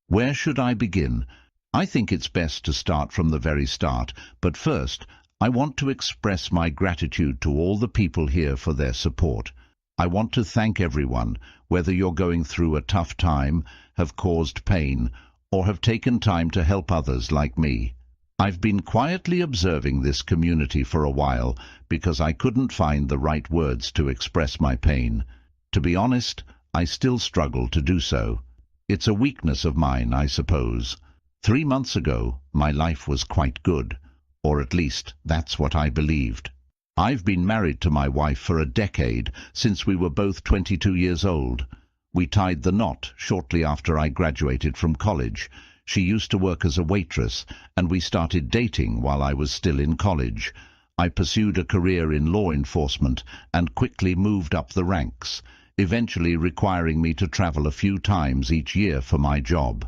Where should I begin? I think it's best to start from the very start, but first, I want to express my gratitude to all the people here for their support. I want to thank everyone, whether you're going through a tough time, have caused pain, or have taken time to help others like me. I've been quietly observing this community for a while because I couldn't find the right words to express my pain. To be honest, I still struggle to do so. It's a weakness of mine, I suppose. 3 months ago, my life was quite good, or at least that's what I believed. I've been married to my wife for a decade, since we were both 22 years old. We tied the knot shortly after I graduated from college. She used to work as a waitress, and we started dating while I was still in college. I pursued a career in law enforcement and quickly moved up the ranks, eventually requiring me to travel a few times each year for my job.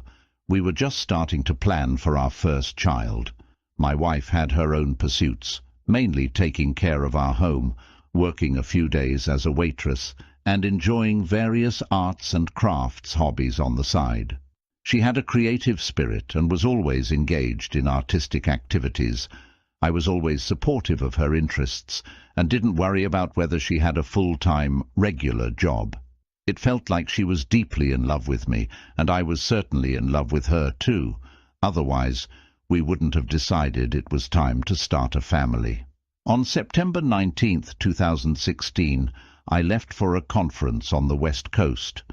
We were just starting to plan for our first child. My wife had her own pursuits, mainly taking care of our home, working a few days as a waitress, and enjoying various arts and crafts hobbies on the side. She had a creative spirit and was always engaged in artistic activities. I was always supportive of her interests and didn't worry about whether she had a full-time, regular job. It felt like she was deeply in love with me, and I was certainly in love with her too. Otherwise, we wouldn't have decided it was time to start a family. On September 19th, 2016, I left for a conference on the West Coast.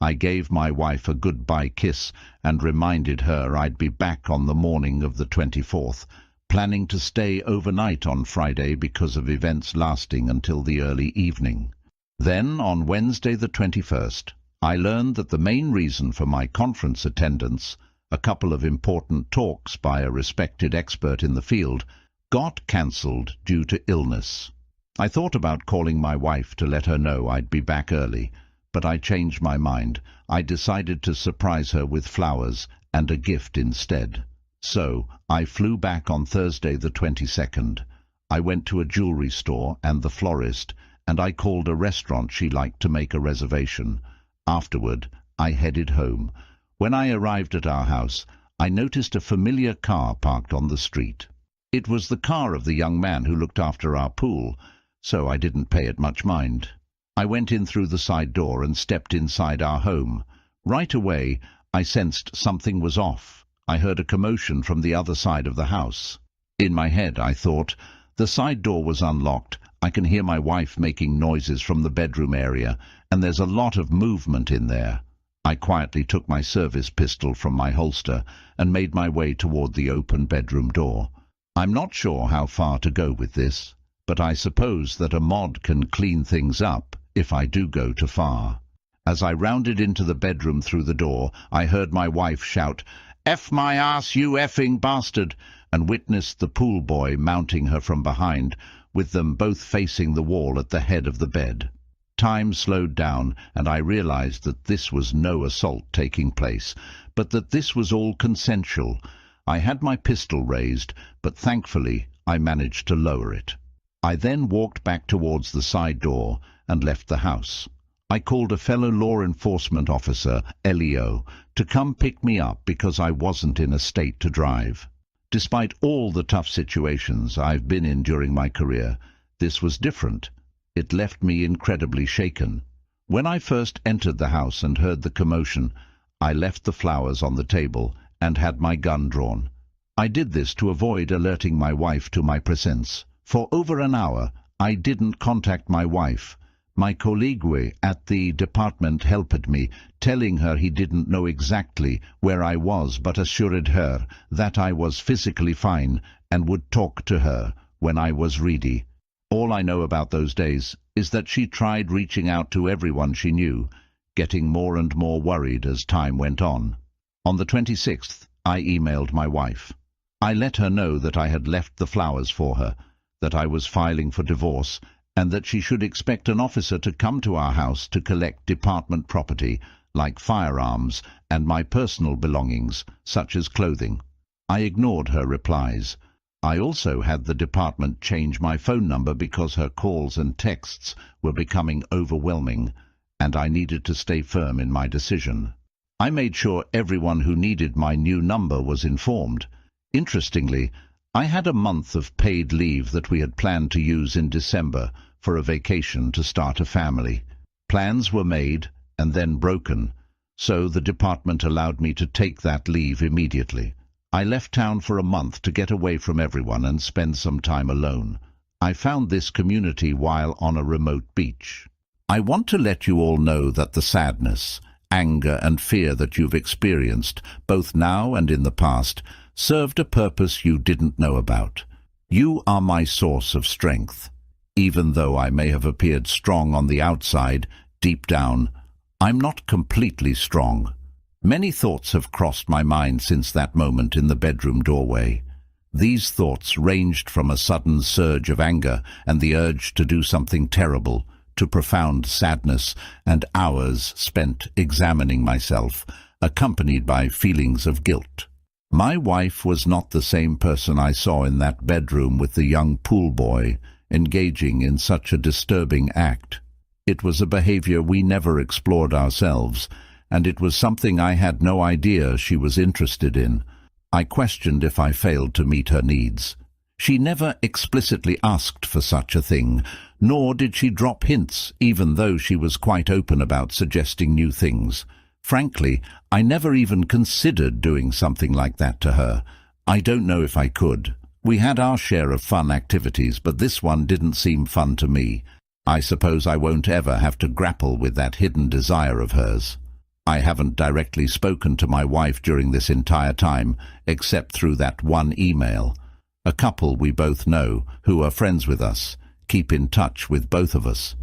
I gave my wife a goodbye kiss and reminded her I'd be back on the morning of the 24th, planning to stay overnight on Friday because of events lasting until the early evening. Then, on Wednesday the 21st, I learned that the main reason for my conference attendance, a couple of important talks by a respected expert in the field, got cancelled due to illness. I thought about calling my wife to let her know I'd be back early, but I changed my mind. I decided to surprise her with flowers and a gift instead. So, I flew back on Thursday the 22nd. I went to a jewelry store and the florist, and I called a restaurant she liked to make a reservation. Afterward, I headed home. When I arrived at our house, I noticed a familiar car parked on the street. It was the car of the young man who looked after our pool, so I didn't pay it much mind. I went in through the side door and stepped inside our home. Right away, I sensed something was off. I heard a commotion from the other side of the house. In my head, I thought, the side door was unlocked. I can hear my wife making noises from the bedroom area, and there's a lot of movement in there. I quietly took my service pistol from my holster and made my way toward the open bedroom door. I'm not sure how far to go with this, but I suppose that a mod can clean things up if I do go too far. As I rounded into the bedroom through the door, I heard my wife shout, "F my ass, you effing bastard!" and witnessed the pool boy mounting her from behind, with them both facing the wall at the head of the bed. Time slowed down, and I realized that this was no assault taking place, but that this was all consensual. I had my pistol raised, but thankfully I managed to lower it. I then walked back towards the side door and left the house. I called a fellow law enforcement officer, LEO, to come pick me up because I wasn't in a state to drive. Despite all the tough situations I've been in during my career, this was different. It left me incredibly shaken. When I first entered the house and heard the commotion, I left the flowers on the table and had my gun drawn. I did this to avoid alerting my wife to my presence. For over an hour, I didn't contact my wife. My colleague at the department helped me, telling her he didn't know exactly where I was but assured her that I was physically fine and would talk to her when I was ready. All I know about those days is that she tried reaching out to everyone she knew, getting more and more worried as time went on. On the 26th, I emailed my wife. I let her know that I had left the flowers for her, that I was filing for divorce, and that she should expect an officer to come to our house to collect department property, like firearms and my personal belongings, such as clothing. I ignored her replies. I also had the department change my phone number because her calls and texts were becoming overwhelming, and I needed to stay firm in my decision. I made sure everyone who needed my new number was informed. Interestingly, I had a month of paid leave that we had planned to use in December for a vacation to start a family. Plans were made and then broken, so the department allowed me to take that leave immediately. I left town for a month to get away from everyone and spend some time alone. I found this community while on a remote beach. I want to let you all know that the sadness, anger and fear that you've experienced, both now and in the past, served a purpose you didn't know about. You are my source of strength. Even though I may have appeared strong on the outside, deep down, I'm not completely strong. Many thoughts have crossed my mind since that moment in the bedroom doorway. These thoughts ranged from a sudden surge of anger and the urge to do something terrible, to profound sadness and hours spent examining myself, accompanied by feelings of guilt. My wife was not the same person I saw in that bedroom with the young pool boy, engaging in such a disturbing act. It was a behavior we never explored ourselves, and it was something I had no idea she was interested in. I questioned if I failed to meet her needs. She never explicitly asked for such a thing, nor did she drop hints, even though she was quite open about suggesting new things. Frankly, I never even considered doing something like that to her. I don't know if I could. We had our share of fun activities, but this one didn't seem fun to me. I suppose I won't ever have to grapple with that hidden desire of hers. I haven't directly spoken to my wife during this entire time, except through that one email. A couple we both know, who are friends with us, keep in touch with both of us.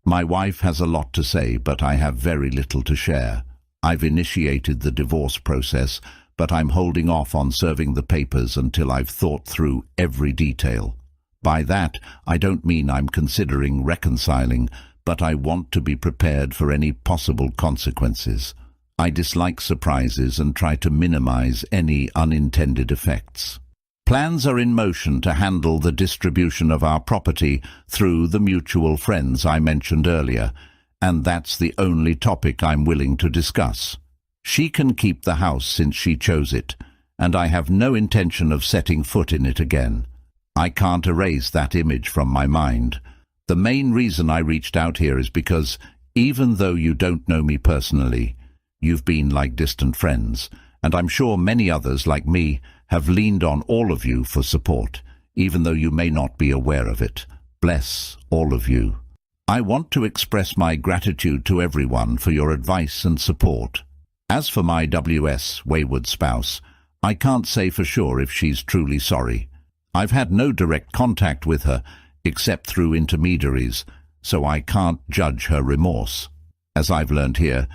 My wife has a lot to say, but I have very little to share. I've initiated the divorce process, but I'm holding off on serving the papers until I've thought through every detail. By that, I don't mean I'm considering reconciling, but I want to be prepared for any possible consequences. I dislike surprises and try to minimize any unintended effects. Plans are in motion to handle the distribution of our property through the mutual friends I mentioned earlier, and that's the only topic I'm willing to discuss. She can keep the house since she chose it, and I have no intention of setting foot in it again. I can't erase that image from my mind. The main reason I reached out here is because, even though you don't know me personally, you've been like distant friends, and I'm sure many others like me have leaned on all of you for support, even though you may not be aware of it. Bless all of you. I want to express my gratitude to everyone for your advice and support. As for my wayward spouse, I can't say for sure if she's truly sorry. I've had no direct contact with her, except through intermediaries, so I can't judge her remorse. As I've learned here,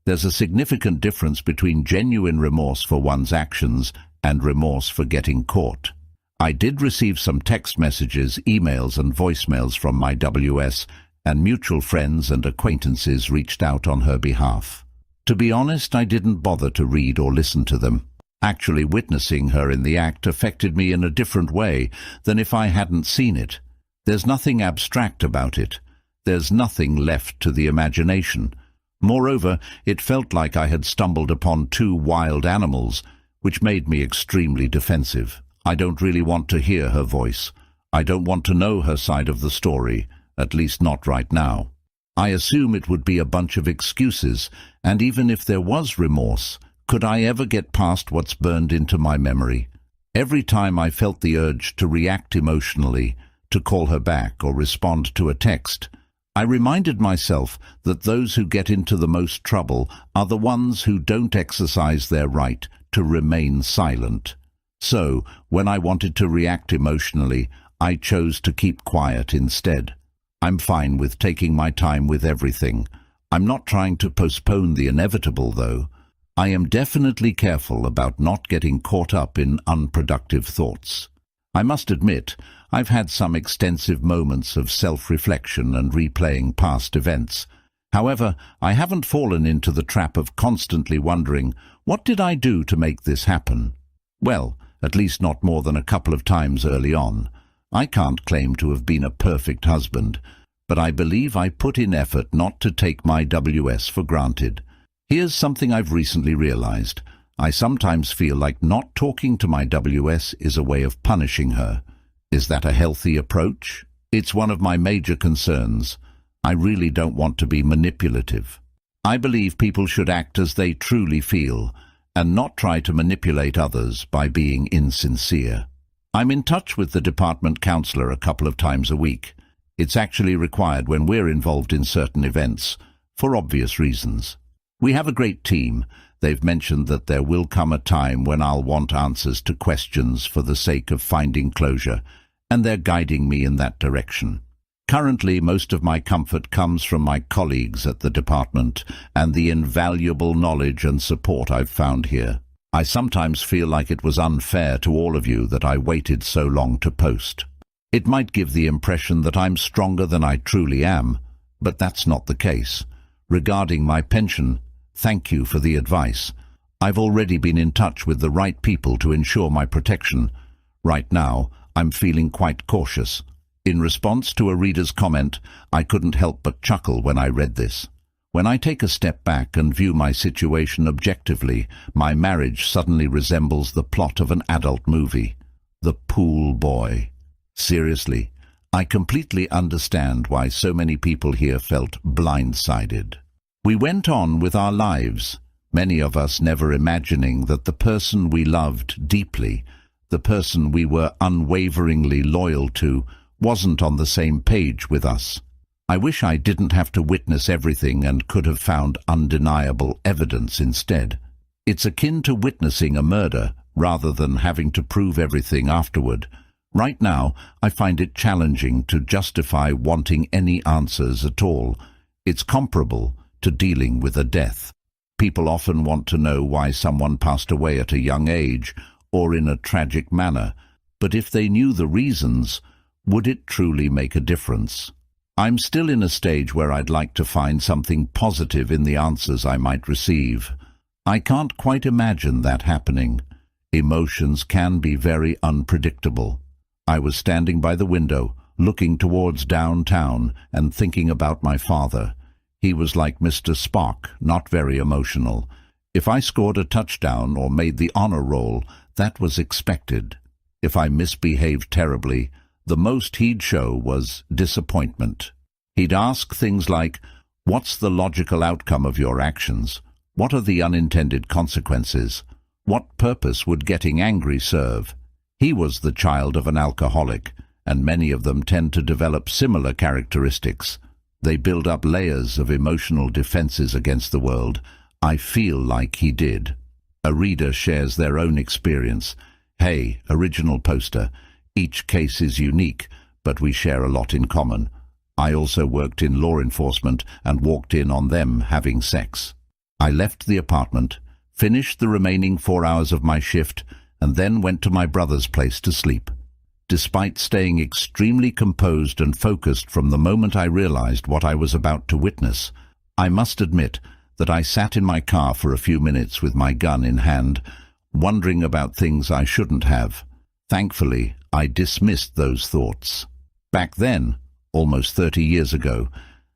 there's a significant difference between genuine remorse for one's actions and remorse for getting caught. I did receive some text messages, emails and voicemails from my WS, and mutual friends and acquaintances reached out on her behalf. To be honest, I didn't bother to read or listen to them. Actually, witnessing her in the act affected me in a different way than if I hadn't seen it. There's nothing abstract about it. There's nothing left to the imagination. Moreover, it felt like I had stumbled upon two wild animals, which made me extremely defensive. I don't really want to hear her voice. I don't want to know her side of the story, at least not right now. I assume it would be a bunch of excuses, and even if there was remorse, could I ever get past what's burned into my memory? Every time I felt the urge to react emotionally, to call her back or respond to a text, I reminded myself that those who get into the most trouble are the ones who don't exercise their right to remain silent. So, when I wanted to react emotionally, I chose to keep quiet instead. I'm fine with taking my time with everything. I'm not trying to postpone the inevitable, though. I am definitely careful about not getting caught up in unproductive thoughts. I must admit, I've had some extensive moments of self-reflection and replaying past events. However, I haven't fallen into the trap of constantly wondering, what did I do to make this happen? Well, at least not more than a couple of times early on. I can't claim to have been a perfect husband, but I believe I put in effort not to take my WS for granted. Here's something I've recently realized. I sometimes feel like not talking to my WS is a way of punishing her. Is that a healthy approach? It's one of my major concerns. I really don't want to be manipulative. I believe people should act as they truly feel, and not try to manipulate others by being insincere. I'm in touch with the department counselor a couple of times a week. It's actually required when we're involved in certain events, for obvious reasons. We have a great team. They've mentioned that there will come a time when I'll want answers to questions for the sake of finding closure, and they're guiding me in that direction. Currently, most of my comfort comes from my colleagues at the department and the invaluable knowledge and support I've found here. I sometimes feel like it was unfair to all of you that I waited so long to post. It might give the impression that I'm stronger than I truly am, but that's not the case. Regarding my pension, thank you for the advice. I've already been in touch with the right people to ensure my protection. Right now, I'm feeling quite cautious. In response to a reader's comment, I couldn't help but chuckle when I read this. When I take a step back and view my situation objectively, my marriage suddenly resembles the plot of an adult movie. The Pool Boy. Seriously, I completely understand why so many people here felt blindsided. We went on with our lives, many of us never imagining that the person we loved deeply, the person we were unwaveringly loyal to, wasn't on the same page with us. I wish I didn't have to witness everything and could have found undeniable evidence instead. It's akin to witnessing a murder rather than having to prove everything afterward. Right now, I find it challenging to justify wanting any answers at all. It's comparable to dealing with a death. People often want to know why someone passed away at a young age or in a tragic manner, but if they knew the reasons, would it truly make a difference? I'm still in a stage where I'd like to find something positive in the answers I might receive. I can't quite imagine that happening. Emotions can be very unpredictable. I was standing by the window, looking towards downtown and thinking about my father. He was like Mr. Spock, not very emotional. If I scored a touchdown or made the honor roll, that was expected. If I misbehaved terribly, the most he'd show was disappointment. He'd ask things like, "What's the logical outcome of your actions? What are the unintended consequences? What purpose would getting angry serve?" He was the child of an alcoholic, and many of them tend to develop similar characteristics. They build up layers of emotional defenses against the world. I feel like he did. A reader shares their own experience. Hey, original poster. Each case is unique, but we share a lot in common. I also worked in law enforcement and walked in on them having sex. I left the apartment, finished the remaining 4 hours of my shift, and then went to my brother's place to sleep. Despite staying extremely composed and focused from the moment I realized what I was about to witness, I must admit that I sat in my car for a few minutes with my gun in hand, wondering about things I shouldn't have. Thankfully, I dismissed those thoughts. Back then, almost 30 years ago,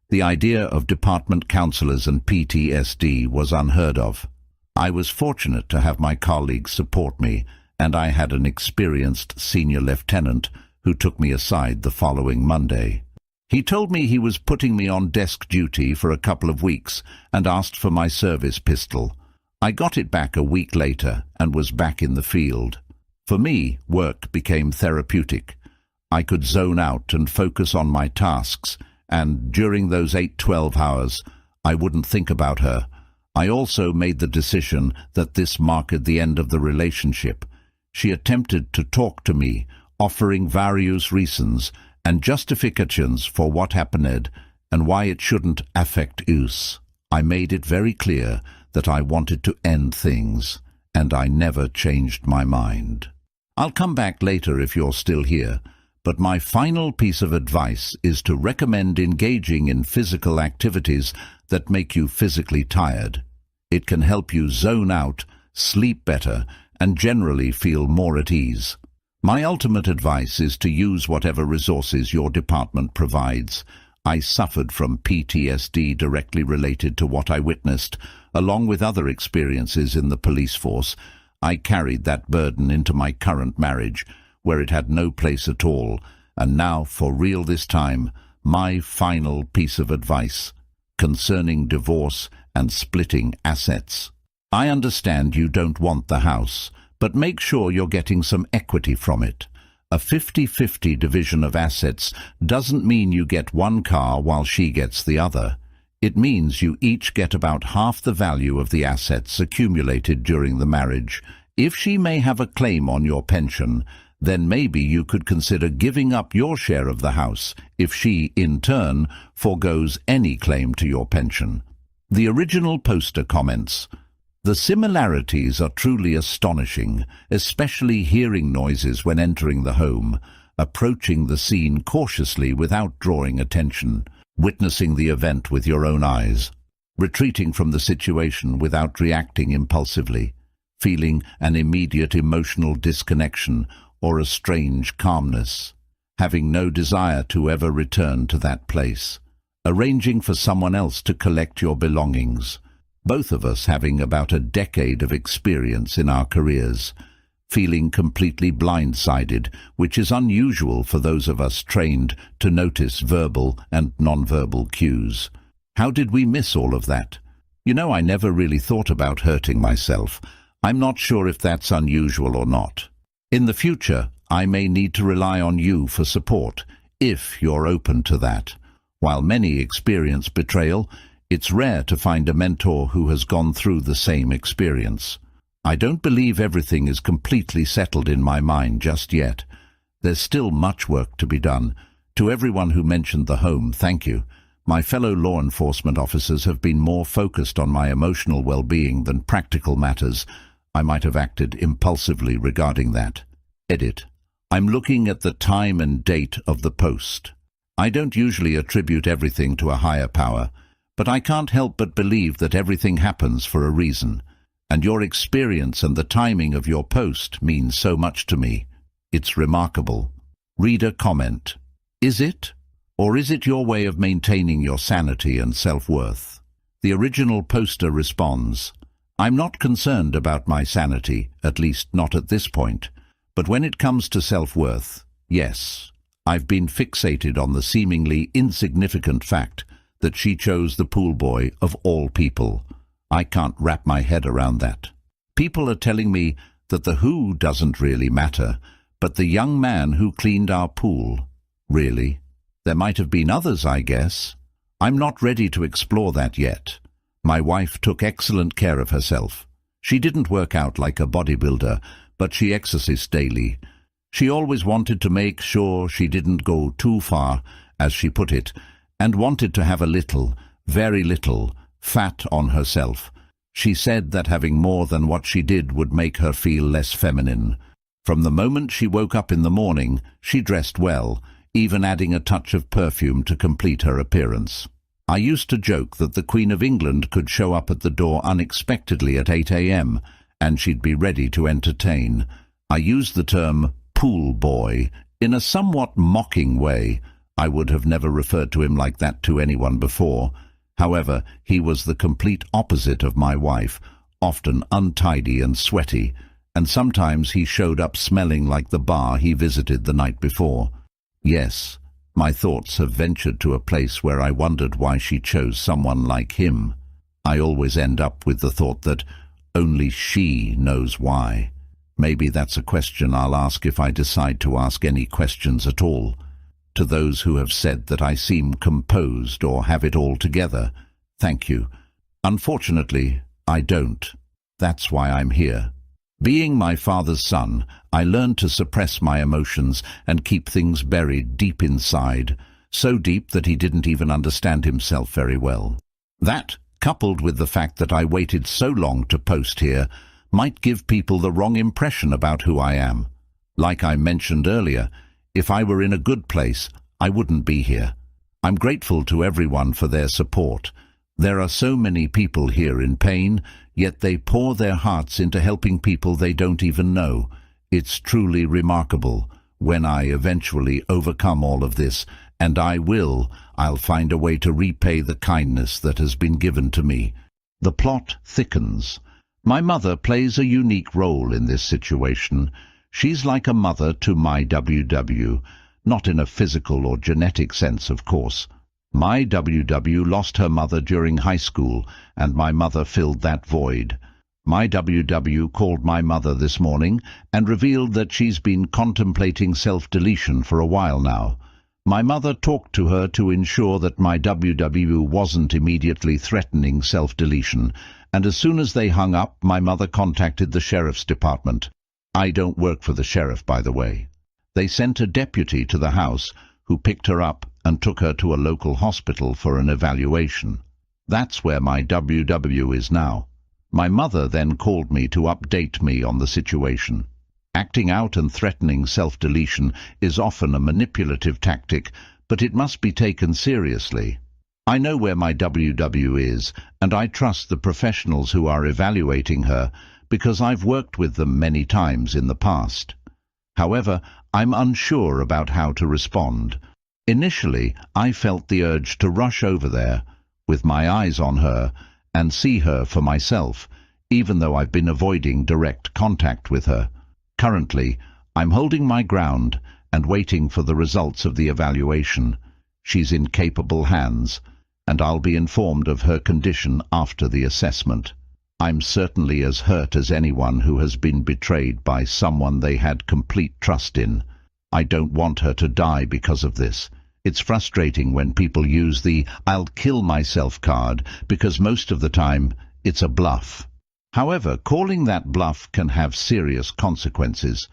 the idea of department counselors and PTSD was unheard of. I was fortunate to have my colleagues support me, and I had an experienced senior lieutenant who took me aside the following Monday. He told me he was putting me on desk duty for a couple of weeks and asked for my service pistol. I got it back a week later and was back in the field. For me, work became therapeutic. I could zone out and focus on my tasks, and during those 8-12 hours, I wouldn't think about her. I also made the decision that this marked the end of the relationship. She attempted to talk to me, offering various reasons and justifications for what happened and why it shouldn't affect us. I made it very clear that I wanted to end things, and I never changed my mind. I'll come back later if you're still here, but my final piece of advice is to recommend engaging in physical activities that make you physically tired. It can help you zone out, sleep better, and generally feel more at ease. My ultimate advice is to use whatever resources your department provides. I suffered from PTSD directly related to what I witnessed, along with other experiences in the police force. I carried that burden into my current marriage, where it had no place at all, and now, for real this time, my final piece of advice concerning divorce and splitting assets. I understand you don't want the house, but make sure you're getting some equity from it. A 50-50 division of assets doesn't mean you get one car while she gets the other. It means you each get about half the value of the assets accumulated during the marriage. If she may have a claim on your pension, then maybe you could consider giving up your share of the house if she, in turn, forgoes any claim to your pension. The original poster comments, "The similarities are truly astonishing, especially hearing noises when entering the home, approaching the scene cautiously without drawing attention, witnessing the event with your own eyes, retreating from the situation without reacting impulsively, feeling an immediate emotional disconnection or a strange calmness, having no desire to ever return to that place, arranging for someone else to collect your belongings, both of us having about a decade of experience in our careers, feeling completely blindsided, which is unusual for those of us trained to notice verbal and nonverbal cues. How did we miss all of that? You know, I never really thought about hurting myself. I'm not sure if that's unusual or not. In the future, I may need to rely on you for support, if you're open to that. While many experience betrayal, it's rare to find a mentor who has gone through the same experience. I don't believe everything is completely settled in my mind just yet. There's still much work to be done. To everyone who mentioned the home, thank you. My fellow law enforcement officers have been more focused on my emotional well-being than practical matters. I might have acted impulsively regarding that. Edit. I'm looking at the time and date of the post. I don't usually attribute everything to a higher power, but I can't help but believe that everything happens for a reason, and your experience and the timing of your post means so much to me. It's remarkable. Reader comment. Is it? Or is it your way of maintaining your sanity and self-worth? The original poster responds, I'm not concerned about my sanity, at least not at this point. But when it comes to self-worth, yes, I've been fixated on the seemingly insignificant fact that she chose the pool boy of all people. I can't wrap my head around that. People are telling me that the who doesn't really matter, but the young man who cleaned our pool. Really? There might have been others, I guess. I'm not ready to explore that yet. My wife took excellent care of herself. She didn't work out like a bodybuilder, but she exercised daily. She always wanted to make sure she didn't go too far, as she put it, and wanted to have a little, very little, fat on herself. She said that having more than what she did would make her feel less feminine. From the moment she woke up in the morning, she dressed well, even adding a touch of perfume to complete her appearance. I used to joke that the Queen of England could show up at the door unexpectedly at 8 a.m., and she'd be ready to entertain. I used the term pool boy in a somewhat mocking way. I would have never referred to him like that to anyone before. However, he was the complete opposite of my wife, often untidy and sweaty, and sometimes he showed up smelling like the bar he visited the night before. Yes, my thoughts have ventured to a place where I wondered why she chose someone like him. I always end up with the thought that only she knows why. Maybe that's a question I'll ask if I decide to ask any questions at all. To those who have said that I seem composed or have it all together, thank you. Unfortunately, I don't. That's why I'm here. Being my father's son, I learned to suppress my emotions and keep things buried deep inside, so deep that he didn't even understand himself very well. That, coupled with the fact that I waited so long to post here, might give people the wrong impression about who I am. Like I mentioned earlier, if I were in a good place, I wouldn't be here. I'm grateful to everyone for their support. There are so many people here in pain, yet they pour their hearts into helping people they don't even know. It's truly remarkable. When I eventually overcome all of this, and I will, I'll find a way to repay the kindness that has been given to me. The plot thickens. My mother plays a unique role in this situation. She's like a mother to my WW, not in a physical or genetic sense, of course. My WW lost her mother during high school, and my mother filled that void. My WW called my mother this morning and revealed that she's been contemplating self-deletion for a while now. My mother talked to her to ensure that my WW wasn't immediately threatening self-deletion, and as soon as they hung up, my mother contacted the sheriff's department. I don't work for the sheriff, by the way. They sent a deputy to the house who picked her up and took her to a local hospital for an evaluation. That's where my WW is now. My mother then called me to update me on the situation. Acting out and threatening self-deletion is often a manipulative tactic, but it must be taken seriously. I know where my WW is, and I trust the professionals who are evaluating her because I've worked with them many times in the past. However, I'm unsure about how to respond. Initially, I felt the urge to rush over there, with my eyes on her, and see her for myself, even though I've been avoiding direct contact with her. Currently, I'm holding my ground and waiting for the results of the evaluation. She's in capable hands, and I'll be informed of her condition after the assessment. I'm certainly as hurt as anyone who has been betrayed by someone they had complete trust in. I don't want her to die because of this. It's frustrating when people use the "I'll kill myself" card, because most of the time it's a bluff. However, calling that bluff can have serious consequences.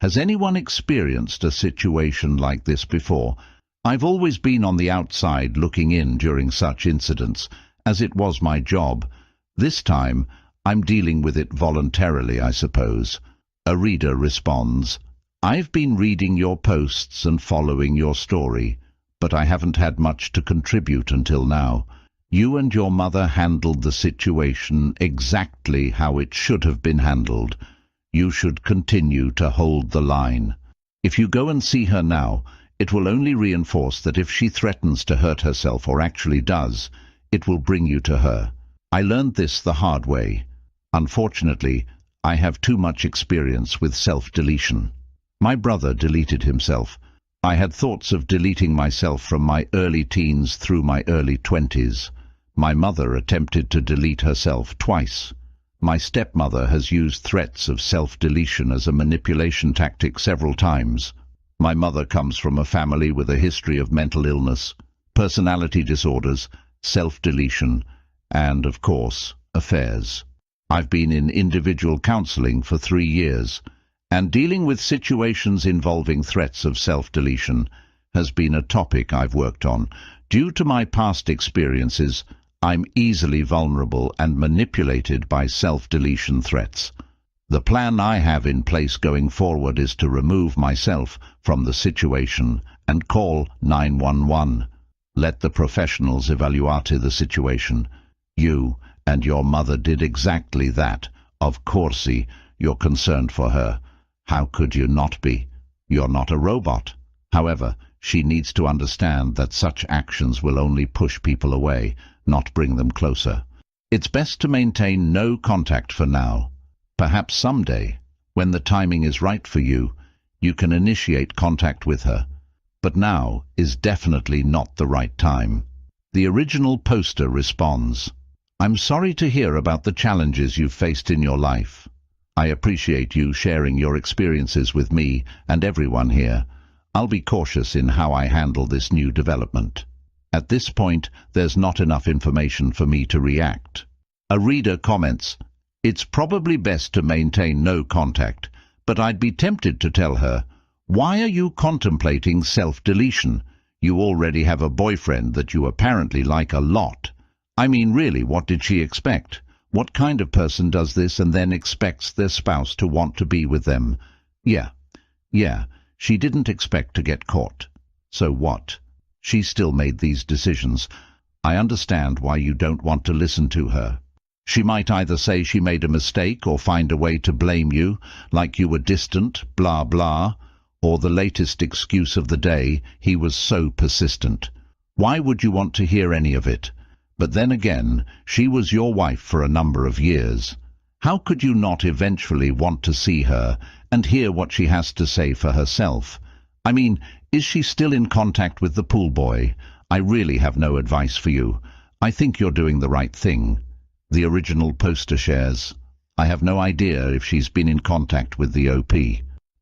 Has anyone experienced a situation like this before? I've always been on the outside looking in during such incidents, as it was my job. This time, I'm dealing with it voluntarily, I suppose. A reader responds, "I've been reading your posts and following your story, but I haven't had much to contribute until now. You and your mother handled the situation exactly how it should have been handled. You should continue to hold the line. If you go and see her now, it will only reinforce that if she threatens to hurt herself or actually does, it will bring you to her. I learned this the hard way. Unfortunately, I have too much experience with self-deletion. My brother deleted himself. I had thoughts of deleting myself from my early teens through my early 20s. My mother attempted to delete herself twice. My stepmother has used threats of self-deletion as a manipulation tactic several times. My mother comes from a family with a history of mental illness, personality disorders, self-deletion, and, of course, affairs. I've been in individual counseling for 3 years, and dealing with situations involving threats of self-deletion has been a topic I've worked on. Due to my past experiences, I'm easily vulnerable and manipulated by self-deletion threats. The plan I have in place going forward is to remove myself from the situation and call 911. Let the professionals evaluate the situation. You and your mother did exactly that. Of course, you're concerned for her. How could you not be? You're not a robot. However, she needs to understand that such actions will only push people away, not bring them closer. It's best to maintain no contact for now. Perhaps someday, when the timing is right for you, you can initiate contact with her. But now is definitely not the right time. The original poster responds, "I'm sorry to hear about the challenges you've faced in your life. I appreciate you sharing your experiences with me and everyone here. I'll be cautious in how I handle this new development. At this point, there's not enough information for me to react." A reader comments, "It's probably best to maintain no contact, but I'd be tempted to tell her, why are you contemplating self-deletion? You already have a boyfriend that you apparently like a lot. I mean, really, what did she expect? What kind of person does this and then expects their spouse to want to be with them? Yeah, she didn't expect to get caught. So what? She still made these decisions. I understand why you don't want to listen to her. She might either say she made a mistake or find a way to blame you, like you were distant, blah blah, or the latest excuse of the day, he was so persistent. Why would you want to hear any of it? But then again, she was your wife for a number of years. How could you not eventually want to see her and hear what she has to say for herself? I mean, is she still in contact with the pool boy? I really have no advice for you. I think you're doing the right thing. The original poster shares. I have no idea if she's been in contact with the OP.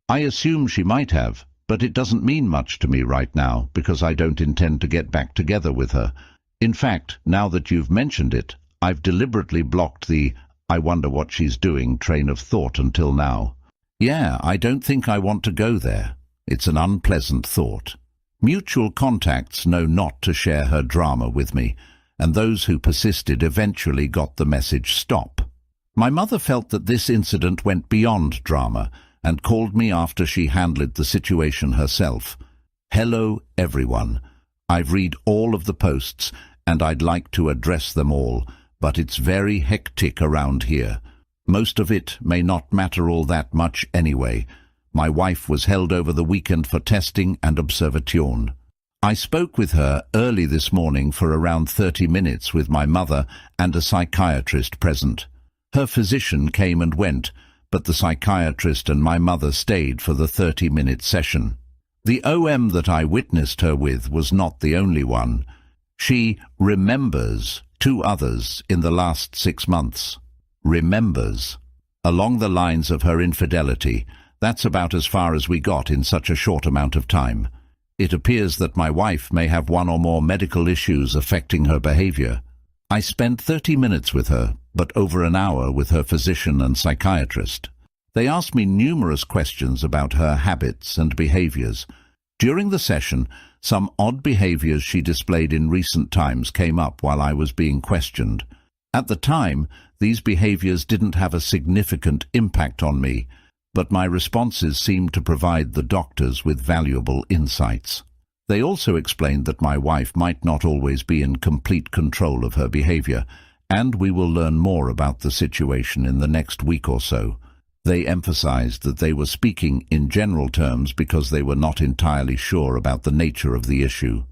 I assume she might have, but it doesn't mean much to me right now because I don't intend to get back together with her. In fact, now that you've mentioned it, I've deliberately blocked the "I wonder what she's doing" train of thought until now. Yeah, I don't think I want to go there. It's an unpleasant thought. Mutual contacts know not to share her drama with me, and those who persisted eventually got the message stop. My mother felt that this incident went beyond drama and called me after she handled the situation herself. Hello, everyone. I've read all of the posts and I'd like to address them all, but it's very hectic around here. Most of it may not matter all that much anyway. My wife was held over the weekend for testing and observation. I spoke with her early this morning for around 30 minutes with my mother and a psychiatrist present. Her physician came and went, but the psychiatrist and my mother stayed for the 30-minute session. The OM that I witnessed her with was not the only one. She remembers 2 others in the last 6 months. Remembers. Along the lines of her infidelity. That's about as far as we got in such a short amount of time. It appears that my wife may have 1 or more medical issues affecting her behavior. I spent 30 minutes with her, but over an hour with her physician and psychiatrist. They asked me numerous questions about her habits and behaviors. During the session, some odd behaviors she displayed in recent times came up while I was being questioned. At the time, these behaviors didn't have a significant impact on me, but my responses seemed to provide the doctors with valuable insights. They also explained that my wife might not always be in complete control of her behavior, and we will learn more about the situation in the next week or so. They emphasized that they were speaking in general terms because they were not entirely sure about the nature of the issue.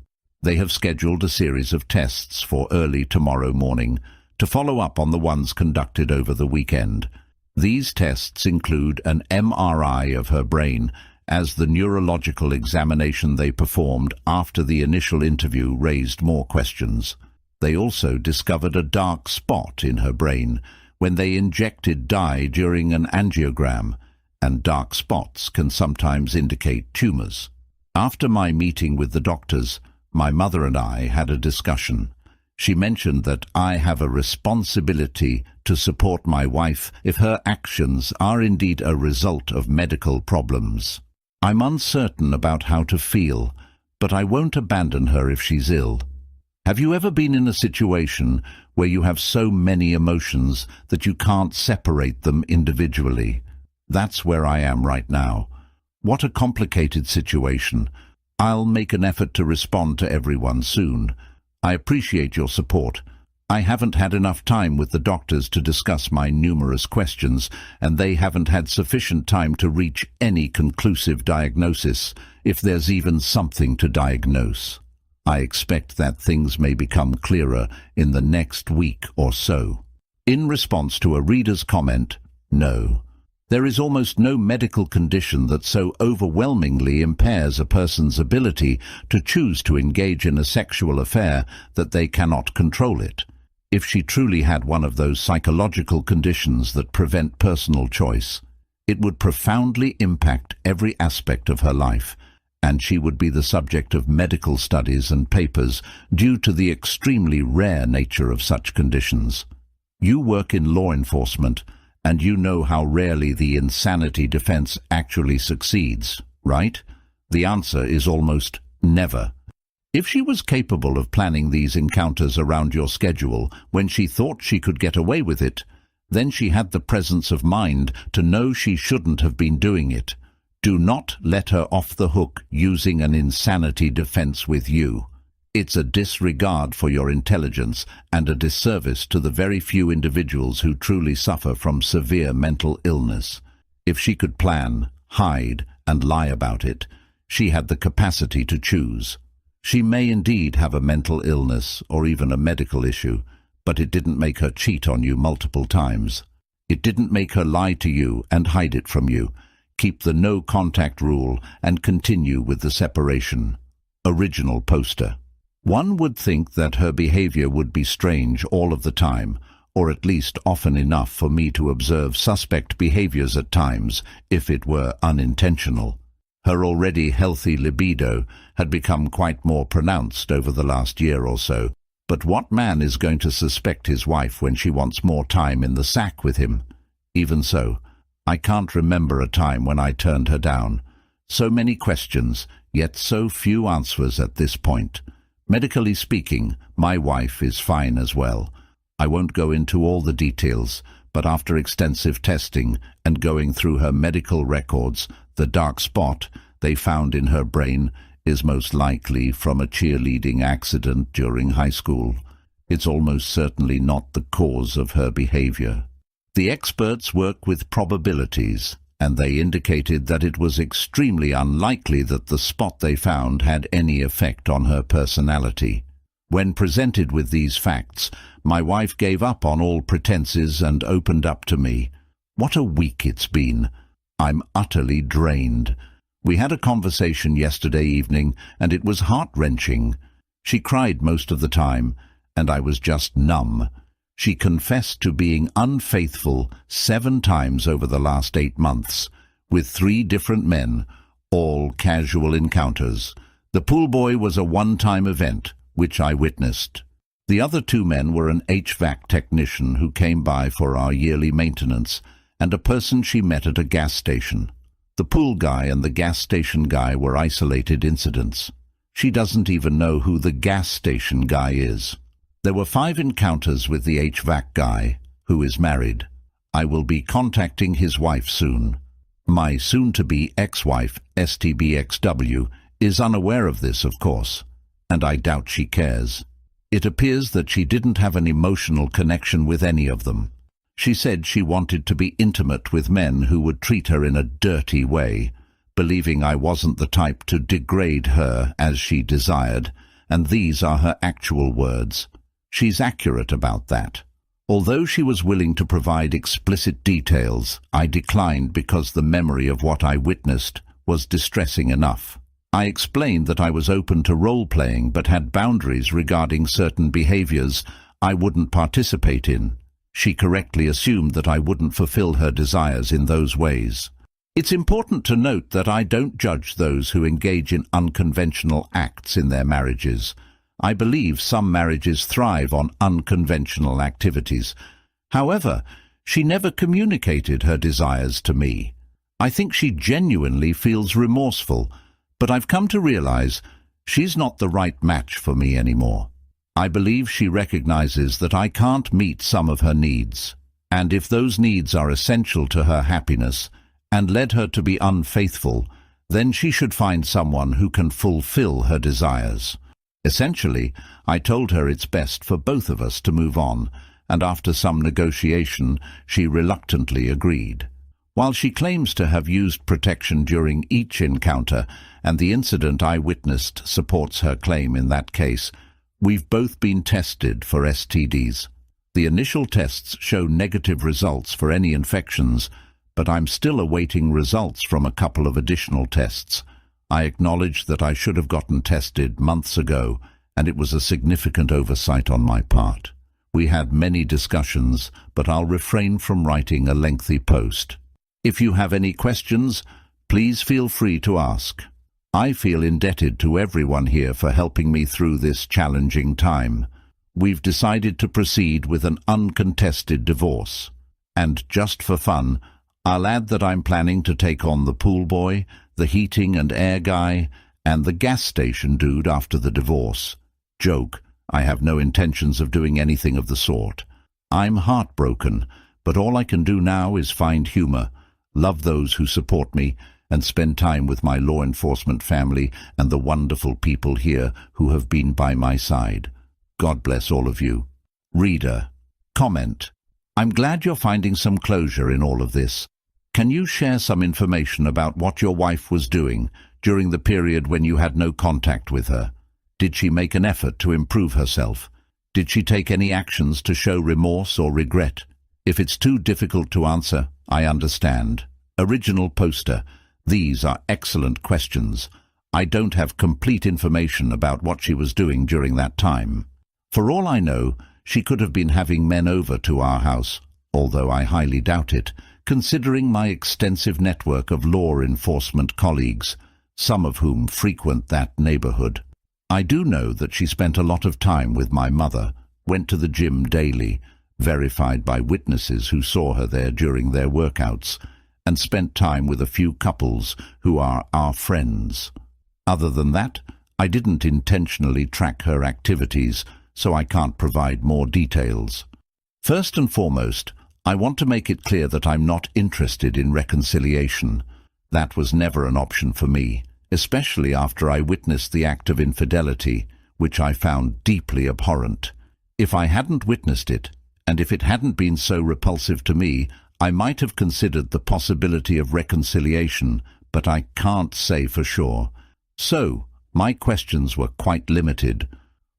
They have scheduled a series of tests for early tomorrow morning to follow up on the ones conducted over the weekend. These tests include an MRI of her brain, as the neurological examination they performed after the initial interview raised more questions. They also discovered a dark spot in her brain when they injected dye during an angiogram, and dark spots can sometimes indicate tumors. After my meeting with the doctors, my mother and I had a discussion. She mentioned that I have a responsibility to support my wife if her actions are indeed a result of medical problems. I'm uncertain about how to feel, but I won't abandon her if she's ill. Have you ever been in a situation where you have so many emotions that you can't separate them individually? That's where I am right now. What a complicated situation. I'll make an effort to respond to everyone soon. I appreciate your support. I haven't had enough time with the doctors to discuss my numerous questions, and they haven't had sufficient time to reach any conclusive diagnosis, if there's even something to diagnose. I expect that things may become clearer in the next week or so. In response to a reader's comment, no. There is almost no medical condition that so overwhelmingly impairs a person's ability to choose to engage in a sexual affair that they cannot control it. If she truly had one of those psychological conditions that prevent personal choice, it would profoundly impact every aspect of her life, and she would be the subject of medical studies and papers due to the extremely rare nature of such conditions. You work in law enforcement, and you know how rarely the insanity defense actually succeeds, right? The answer is almost never. If she was capable of planning these encounters around your schedule when she thought she could get away with it, then she had the presence of mind to know she shouldn't have been doing it. Do not let her off the hook using an insanity defense with you. It's a disregard for your intelligence and a disservice to the very few individuals who truly suffer from severe mental illness. If she could plan, hide, and lie about it, she had the capacity to choose. She may indeed have a mental illness or even a medical issue, but it didn't make her cheat on you multiple times. It didn't make her lie to you and hide it from you, keep the no-contact rule and continue with the separation. Original poster. One would think that her behavior would be strange all of the time, or at least often enough for me to observe suspect behaviors at times, if it were unintentional. Her already healthy libido had become quite more pronounced over the last year or so. But what man is going to suspect his wife when she wants more time in the sack with him? Even so, I can't remember a time when I turned her down. So many questions, yet so few answers at this point. Medically speaking, my wife is fine as well. I won't go into all the details, but after extensive testing and going through her medical records, the dark spot they found in her brain is most likely from a cheerleading accident during high school. It's almost certainly not the cause of her behavior. The experts work with probabilities, and they indicated that it was extremely unlikely that the spot they found had any effect on her personality. When presented with these facts, my wife gave up on all pretenses and opened up to me. What a week it's been. I'm utterly drained. We had a conversation yesterday evening, and it was heart-wrenching. She cried most of the time, and I was just numb. She confessed to being unfaithful 7 times over the last 8 months, with 3 different men, all casual encounters. The pool boy was a one-time event, which I witnessed. The other 2 men were an HVAC technician who came by for our yearly maintenance, and a person she met at a gas station. The pool guy and the gas station guy were isolated incidents. She doesn't even know who the gas station guy is. There were 5 encounters with the HVAC guy, who is married. I will be contacting his wife soon. My soon-to-be ex-wife, STBXW, is unaware of this, of course, and I doubt she cares. It appears that she didn't have an emotional connection with any of them. She said she wanted to be intimate with men who would treat her in a dirty way, believing I wasn't the type to degrade her as she desired, and these are her actual words. She's accurate about that. Although she was willing to provide explicit details, I declined because the memory of what I witnessed was distressing enough. I explained that I was open to role-playing but had boundaries regarding certain behaviors I wouldn't participate in. She correctly assumed that I wouldn't fulfill her desires in those ways. It's important to note that I don't judge those who engage in unconventional acts in their marriages. I believe some marriages thrive on unconventional activities. However, she never communicated her desires to me. I think she genuinely feels remorseful, but I've come to realize she's not the right match for me anymore. I believe she recognizes that I can't meet some of her needs, and if those needs are essential to her happiness and led her to be unfaithful, then she should find someone who can fulfill her desires. Essentially, I told her it's best for both of us to move on, and after some negotiation, she reluctantly agreed. While she claims to have used protection during each encounter, and the incident I witnessed supports her claim in that case, we've both been tested for STDs. The initial tests show negative results for any infections, but I'm still awaiting results from a couple of additional tests. I acknowledge that I should have gotten tested months ago, and it was a significant oversight on my part. We had many discussions, but I'll refrain from writing a lengthy post. If you have any questions, please feel free to ask. I feel indebted to everyone here for helping me through this challenging time. We've decided to proceed with an uncontested divorce. And just for fun, I'll add that I'm planning to take on the pool boy, the heating and air guy, and the gas station dude after the divorce. Joke, I have no intentions of doing anything of the sort. I'm heartbroken, but all I can do now is find humor, love those who support me, and spend time with my law enforcement family and the wonderful people here who have been by my side. God bless all of you. Reader, comment. I'm glad you're finding some closure in all of this. Can you share some information about what your wife was doing during the period when you had no contact with her? Did she make an effort to improve herself? Did she take any actions to show remorse or regret? If it's too difficult to answer, I understand. Original poster. These are excellent questions. I don't have complete information about what she was doing during that time. For all I know, she could have been having men over to our house, although I highly doubt it, considering my extensive network of law enforcement colleagues, some of whom frequent that neighborhood. I do know that she spent a lot of time with my mother, went to the gym daily, verified by witnesses who saw her there during their workouts, and spent time with a few couples who are our friends. Other than that, I didn't intentionally track her activities, so I can't provide more details. First and foremost, I want to make it clear that I'm not interested in reconciliation. That was never an option for me, especially after I witnessed the act of infidelity, which I found deeply abhorrent. If I hadn't witnessed it, and if it hadn't been so repulsive to me, I might have considered the possibility of reconciliation, but I can't say for sure. So, my questions were quite limited.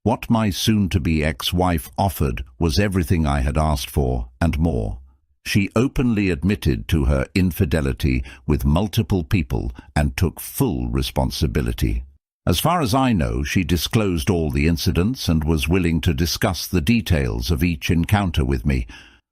What my soon-to-be ex-wife offered was everything I had asked for, and more. She openly admitted to her infidelity with multiple people and took full responsibility. As far as I know, she disclosed all the incidents and was willing to discuss the details of each encounter with me.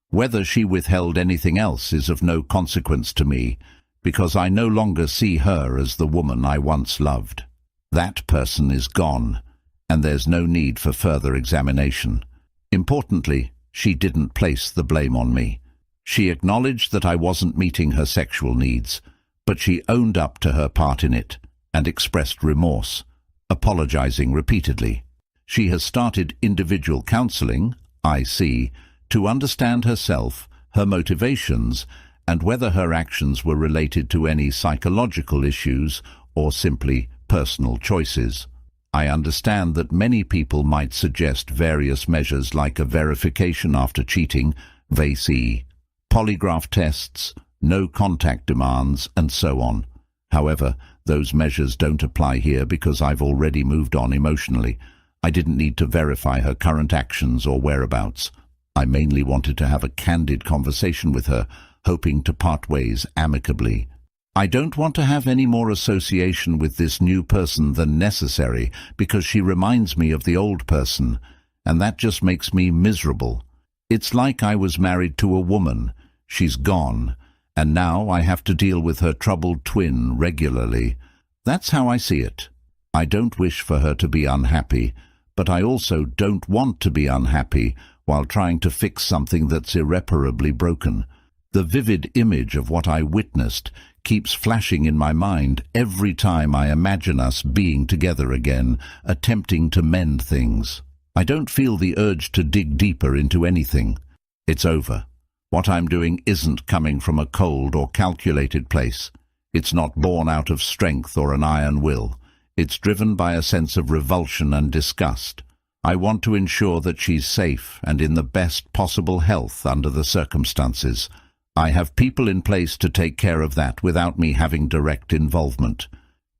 Whether she withheld anything else is of no consequence to me, because I no longer see her as the woman I once loved. That person is gone, and there's no need for further examination. Importantly, she didn't place the blame on me. She acknowledged that I wasn't meeting her sexual needs, but she owned up to her part in it and expressed remorse, apologizing repeatedly. She has started individual counseling, IC, to understand herself, her motivations, and whether her actions were related to any psychological issues or simply personal choices. I understand that many people might suggest various measures like a verification after cheating, VAC, polygraph tests, no contact demands, and so on. However, those measures don't apply here because I've already moved on emotionally. I didn't need to verify her current actions or whereabouts. I mainly wanted to have a candid conversation with her, hoping to part ways amicably. I don't want to have any more association with this new person than necessary because she reminds me of the old person, and that just makes me miserable. It's like I was married to a woman. She's gone, and now I have to deal with her troubled twin regularly. That's how I see it. I don't wish for her to be unhappy, but I also don't want to be unhappy while trying to fix something that's irreparably broken. The vivid image of what I witnessed keeps flashing in my mind every time I imagine us being together again, attempting to mend things. I don't feel the urge to dig deeper into anything. It's over. What I'm doing isn't coming from a cold or calculated place. It's not born out of strength or an iron will. It's driven by a sense of revulsion and disgust. I want to ensure that she's safe and in the best possible health under the circumstances. I have people in place to take care of that without me having direct involvement.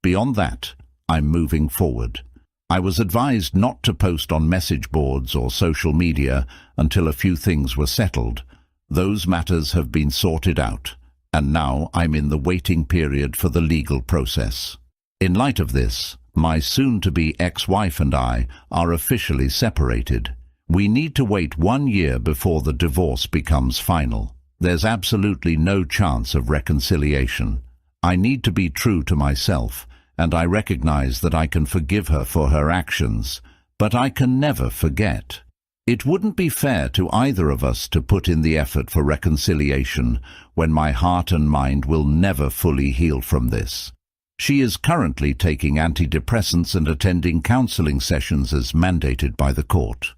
Beyond that, I'm moving forward. I was advised not to post on message boards or social media until a few things were settled. Those matters have been sorted out, and now I'm in the waiting period for the legal process. In light of this, my soon-to-be ex-wife and I are officially separated. We need to wait 1 year before the divorce becomes final. There's absolutely no chance of reconciliation. I need to be true to myself, and I recognize that I can forgive her for her actions, but I can never forget. It wouldn't be fair to either of us to put in the effort for reconciliation when my heart and mind will never fully heal from this. She is currently taking antidepressants and attending counseling sessions as mandated by the court.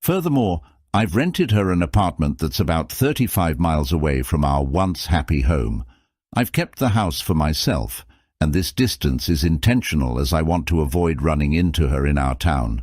Furthermore, I've rented her an apartment that's about 35 miles away from our once happy home. I've kept the house for myself, and this distance is intentional as I want to avoid running into her in our town.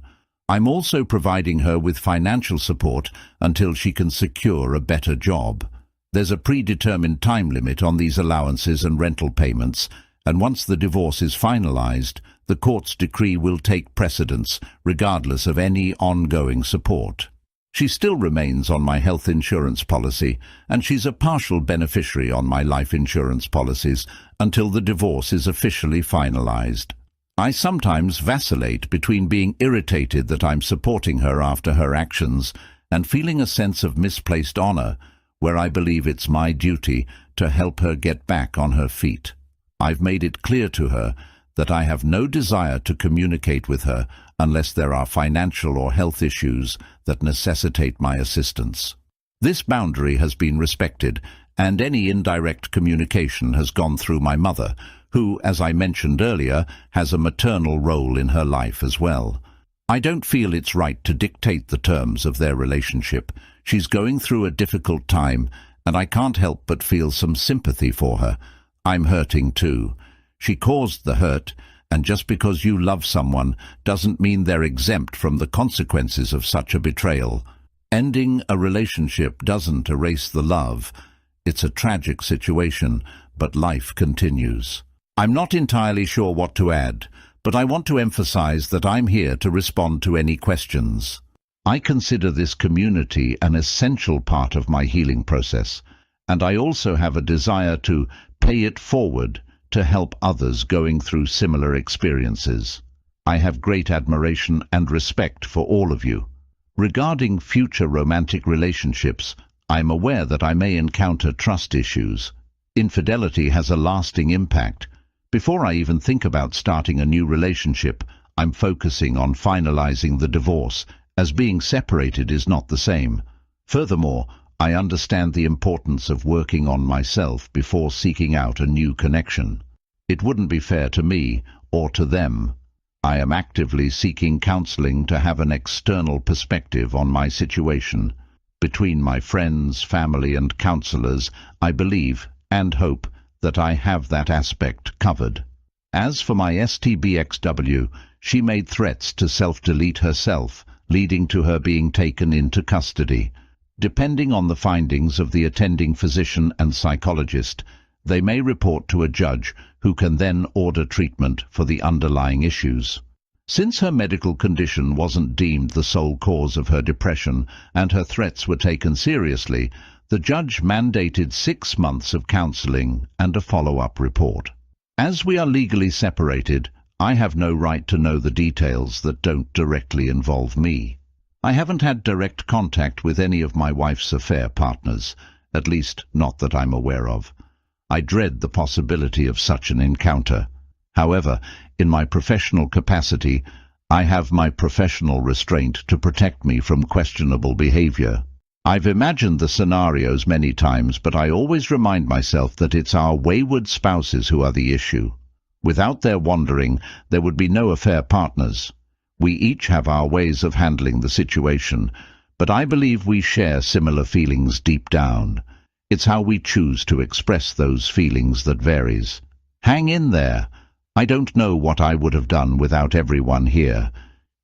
I'm also providing her with financial support until she can secure a better job. There's a predetermined time limit on these allowances and rental payments, and once the divorce is finalized, The court's decree will take precedence, regardless of any ongoing support. She still remains on my health insurance policy, and she's a partial beneficiary on my life insurance policies until the divorce is officially finalized. I sometimes vacillate between being irritated that I'm supporting her after her actions and feeling a sense of misplaced honor, where I believe it's my duty to help her get back on her feet. I've made it clear to her that I have no desire to communicate with her unless there are financial or health issues that necessitate my assistance. This boundary has been respected, and any indirect communication has gone through my mother, who, as I mentioned earlier, has a maternal role in her life as well. I don't feel it's right to dictate the terms of their relationship. She's going through a difficult time, and I can't help but feel some sympathy for her. I'm hurting too. She caused the hurt, and just because you love someone doesn't mean they're exempt from the consequences of such a betrayal. Ending a relationship doesn't erase the love. It's a tragic situation, but life continues. I'm not entirely sure what to add, but I want to emphasize that I'm here to respond to any questions. I consider this community an essential part of my healing process, and I also have a desire to pay it forward to help others going through similar experiences. I have great admiration and respect for all of you. Regarding future romantic relationships, I'm aware that I may encounter trust issues. Infidelity has a lasting impact. Before I even think about starting a new relationship, I'm focusing on finalizing the divorce, as being separated is not the same. Furthermore, I understand the importance of working on myself before seeking out a new connection. It wouldn't be fair to me or to them. I am actively seeking counseling to have an external perspective on my situation. Between my friends, family, and counselors, I believe and hope that I have that aspect covered. As for my STBXW, she made threats to self-delete herself, leading to her being taken into custody. Depending on the findings of the attending physician and psychologist, they may report to a judge who can then order treatment for the underlying issues. Since her medical condition wasn't deemed the sole cause of her depression and her threats were taken seriously, the judge mandated 6 months of counseling and a follow-up report. As we are legally separated, I have no right to know the details that don't directly involve me. I haven't had direct contact with any of my wife's affair partners, at least not that I'm aware of. I dread the possibility of such an encounter. However, in my professional capacity, I have my professional restraint to protect me from questionable behavior. I've imagined the scenarios many times, but I always remind myself that it's our wayward spouses who are the issue. Without their wandering, there would be no affair partners. We each have our ways of handling the situation, but I believe we share similar feelings deep down. It's how we choose to express those feelings that varies. Hang in there. I don't know what I would have done without everyone here.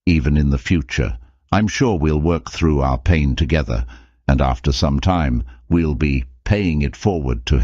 Even in the future, I'm sure we'll work through our pain together, and after some time, we'll be paying it forward to